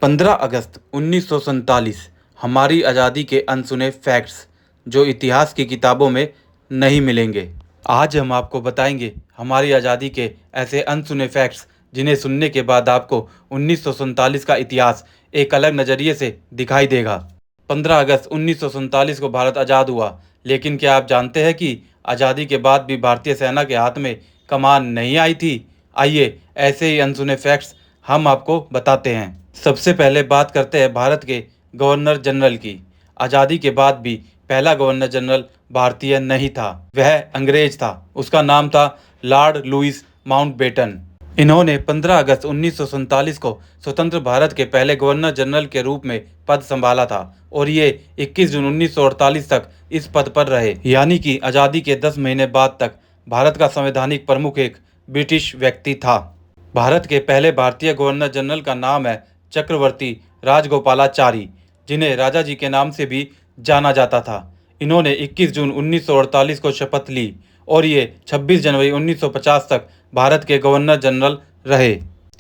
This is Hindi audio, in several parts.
15 अगस्त 1947 हमारी आज़ादी के अनसुने फैक्ट्स जो इतिहास की किताबों में नहीं मिलेंगे। आज हम आपको बताएंगे हमारी आज़ादी के ऐसे अनसुने फैक्ट्स जिन्हें सुनने के बाद आपको 1947 का इतिहास एक अलग नज़रिए से दिखाई देगा। 15 अगस्त 1947 को भारत आज़ाद हुआ, लेकिन क्या आप जानते हैं कि आज़ादी के बाद भी भारतीय सेना के हाथ में कमान नहीं आई थी? आइए ऐसे ही अनसुने फैक्ट्स हम आपको बताते हैं। सबसे पहले बात करते हैं भारत के गवर्नर जनरल की। आज़ादी के बाद भी पहला गवर्नर जनरल भारतीय नहीं था, वह अंग्रेज था। उसका नाम था लॉर्ड लुईस माउंटबेटन। इन्होंने 15 अगस्त 1947 को स्वतंत्र भारत के पहले गवर्नर जनरल के रूप में पद संभाला था और ये 21 जून 1948 तक इस पद पर रहे, यानी कि आज़ादी के 10 महीने बाद तक भारत का संवैधानिक प्रमुख एक ब्रिटिश व्यक्ति था। भारत के पहले भारतीय गवर्नर जनरल का नाम है चक्रवर्ती राजगोपालाचारी, जिन्हें राजा जी के नाम से भी जाना जाता था। इन्होंने 21 जून 1948 को शपथ ली और ये 26 जनवरी 1950 तक भारत के गवर्नर जनरल रहे।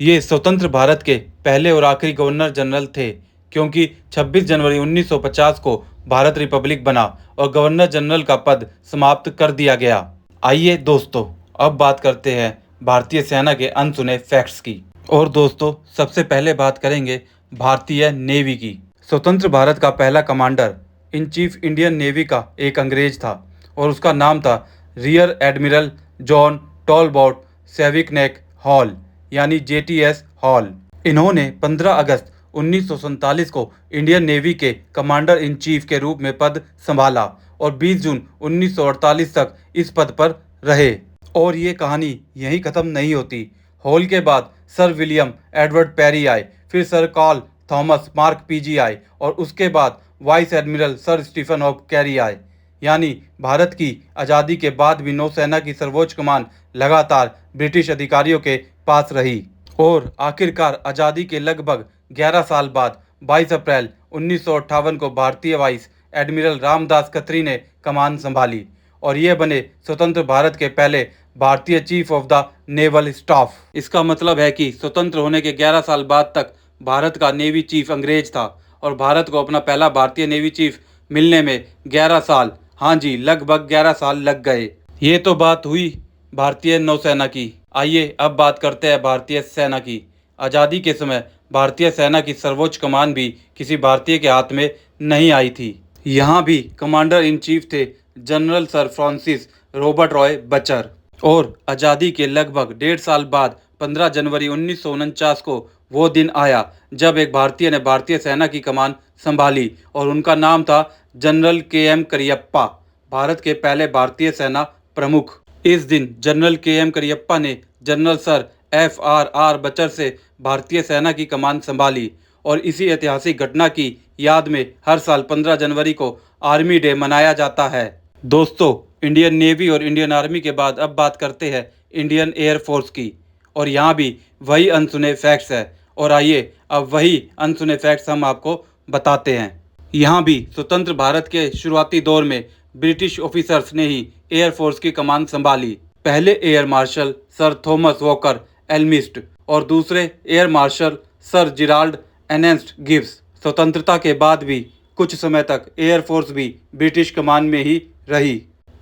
ये स्वतंत्र भारत के पहले और आखिरी गवर्नर जनरल थे, क्योंकि 26 जनवरी 1950 को भारत रिपब्लिक बना और गवर्नर जनरल का पद समाप्त कर दिया गया। आइए दोस्तों, अब बात करते हैं भारतीय सेना के अनसुने फैक्ट्स की। और दोस्तों, सबसे पहले बात करेंगे भारतीय नेवी की। स्वतंत्र भारत का पहला commander in chief Indian navy का एक अंग्रेज था और उसका नाम था रियर एडमिरल जॉन टॉलबॉट सेविकनेक हॉल, यानी JTS हॉल। इन्होंने 15 अगस्त 1947 को इंडियन नेवी के कमांडर इन चीफ के रूप में पद संभाला और 20 जून 1948 तक इस पद पर रहे। और ये कहानी यहीं ख़त्म नहीं होती। हॉल के बाद सर विलियम एडवर्ड पेरी आए, फिर sir Carl Thomas Mark PG आए और उसके बाद vice admiral sir Stephen of Carey आए। यानी भारत की आज़ादी के बाद भी नौसेना की सर्वोच्च कमान लगातार ब्रिटिश अधिकारियों के पास रही और आखिरकार आज़ादी के लगभग 11 साल बाद 22 अप्रैल 1958 को भारतीय वाइस एडमिरल रामदास खत्री ने कमान संभाली और ये बने स्वतंत्र भारत के पहले भारतीय chief of the naval staff. इसका मतलब है कि स्वतंत्र होने के 11 साल बाद तक भारत का नेवी चीफ अंग्रेज था और भारत को अपना पहला भारतीय नेवी चीफ मिलने में 11 साल, हाँ जी, लगभग 11 साल लग गए। ये तो बात हुई भारतीय नौसेना की। आइए अब बात करते हैं भारतीय सेना की। आज़ादी के समय भारतीय सेना की सर्वोच्च कमान भी किसी भारतीय के हाथ में नहीं आई थी। यहाँ भी कमांडर इन चीफ थे general sir Francis Robert Roy Bucher. और आज़ादी के लगभग 1.5 साल बाद 15 जनवरी 1949 को वो दिन आया जब एक भारतीय ने भारतीय सेना की कमान संभाली और उनका नाम था जनरल KM करियप्पा, भारत के पहले भारतीय सेना प्रमुख। इस दिन जनरल KM करियप्पा ने जनरल सर FRR बचर से भारतीय सेना की कमान संभाली और इसी ऐतिहासिक घटना की याद में हर साल 15 जनवरी को आर्मी डे मनाया जाता है। दोस्तों, इंडियन नेवी और इंडियन आर्मी के बाद अब बात करते हैं इंडियन एयरफोर्स की। और यहाँ भी वही अनसुने फैक्ट्स है और आइए अब वही अनसुने फैक्ट्स हम आपको बताते हैं। यहाँ भी स्वतंत्र भारत के शुरुआती दौर में ब्रिटिश ऑफिसर्स ने ही एयरफोर्स की कमान संभाली। पहले air marshal sir Thomas Walker Elmhirst और दूसरे air marshal sir Gerald Ernest Gibbs. स्वतंत्रता के बाद भी कुछ समय तक एयरफोर्स भी ब्रिटिश कमान में ही रही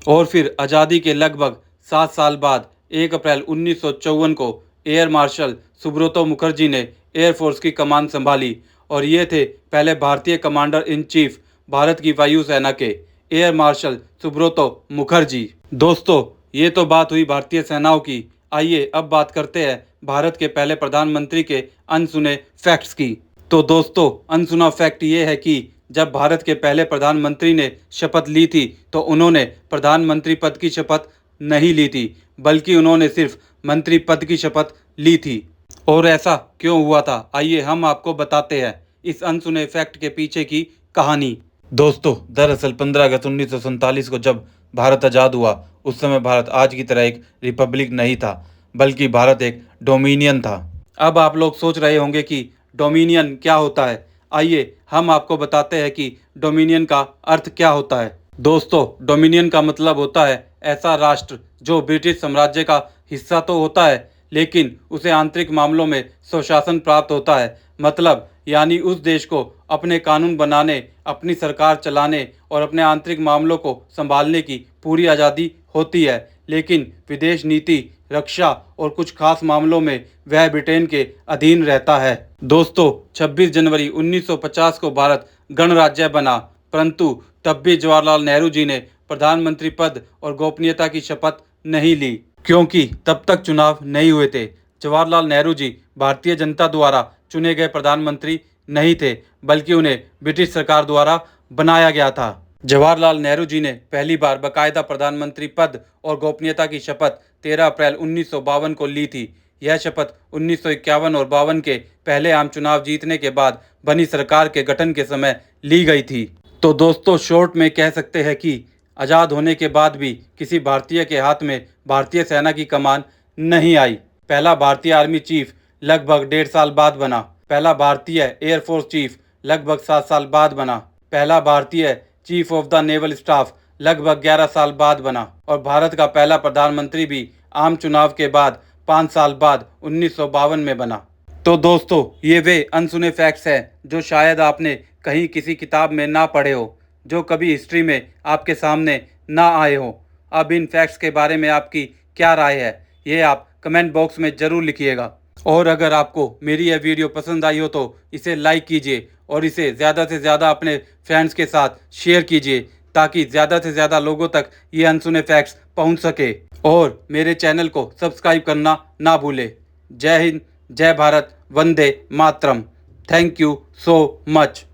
और फिर आज़ादी के लगभग 7 साल बाद 1 अप्रैल 1954 को एयर मार्शल सुब्रतो मुखर्जी ने एयरफोर्स की कमान संभाली और ये थे पहले भारतीय कमांडर इन चीफ भारत की वायुसेना के, एयर मार्शल सुब्रतो मुखर्जी। दोस्तों, ये तो बात हुई भारतीय सेनाओं की। आइए अब बात करते हैं भारत के पहले प्रधानमंत्री के अनसुने फैक्ट्स की। तो दोस्तों, अनसुना फैक्ट ये है कि जब भारत के पहले प्रधानमंत्री ने शपथ ली थी तो उन्होंने प्रधानमंत्री पद की शपथ नहीं ली थी, बल्कि उन्होंने सिर्फ मंत्री पद की शपथ ली थी। और ऐसा क्यों हुआ था, आइए हम आपको बताते हैं इस अनसुने फैक्ट के पीछे की कहानी। दोस्तों, दरअसल 15 अगस्त 1947 को जब भारत आज़ाद हुआ, उस समय भारत आज की तरह एक रिपब्लिक नहीं था, बल्कि भारत एक डोमिनियन था। अब आप लोग सोच रहे होंगे कि डोमिनियन क्या होता है। आइए हम आपको बताते हैं कि डोमिनियन का अर्थ क्या होता है। दोस्तों, डोमिनियन का मतलब होता है ऐसा राष्ट्र जो ब्रिटिश साम्राज्य का हिस्सा तो होता है, लेकिन उसे आंतरिक मामलों में स्वशासन प्राप्त होता है। मतलब यानी उस देश को अपने कानून बनाने, अपनी सरकार चलाने और अपने आंतरिक मामलों को संभालने की पूरी आज़ादी होती है। लेकिन विदेश नीति, रक्षा और कुछ खास मामलों में वह ब्रिटेन के अधीन रहता है। दोस्तों, 26 जनवरी 1950 को भारत गणराज्य बना, परंतु तब भी जवाहरलाल नेहरू जी ने प्रधानमंत्री पद और गोपनीयता की शपथ नहीं ली, क्योंकि तब तक चुनाव नहीं हुए थे। जवाहरलाल नेहरू जी भारतीय जनता द्वारा चुने गए प्रधानमंत्री नहीं थे, बल्कि उन्हें ब्रिटिश सरकार द्वारा बनाया गया था। जवाहरलाल नेहरू जी ने पहली बार बाकायदा प्रधानमंत्री पद और गोपनीयता की शपथ 13 अप्रैल 1952 को ली थी। यह शपथ 1951 और 52 के पहले आम चुनाव जीतने के बाद बनी सरकार के गठन के समय ली गई थी। तो दोस्तों, शॉर्ट में कह सकते हैं कि आज़ाद होने के बाद भी किसी भारतीय के हाथ में भारतीय सेना की कमान नहीं आई। पहला भारतीय आर्मी चीफ लगभग 1.5 साल बाद बना। पहला भारतीय एयरफोर्स चीफ लगभग 7 साल बाद बना। पहला भारतीय chief of the naval staff लगभग 11 साल बाद बना। और भारत का पहला प्रधानमंत्री भी आम चुनाव के बाद 5 साल बाद 1952 में बना। तो दोस्तों, ये वे अनसुने फैक्ट्स हैं जो शायद आपने कहीं किसी किताब में ना पढ़े हो, जो कभी हिस्ट्री में आपके सामने ना आए हो। अब इन फैक्ट्स के बारे में आपकी क्या राय है, ये आप कमेंट बॉक्स में ज़रूर लिखिएगा। और अगर आपको मेरी यह वीडियो पसंद आई हो तो इसे लाइक कीजिए और इसे ज़्यादा से ज़्यादा अपने फ्रेंड्स के साथ शेयर कीजिए, ताकि ज़्यादा से ज़्यादा लोगों तक ये अनसुने फैक्ट्स पहुंच सके। और मेरे चैनल को सब्सक्राइब करना ना भूलें। जय हिंद, जय Bharat, Vande Mataram. Thank you so much.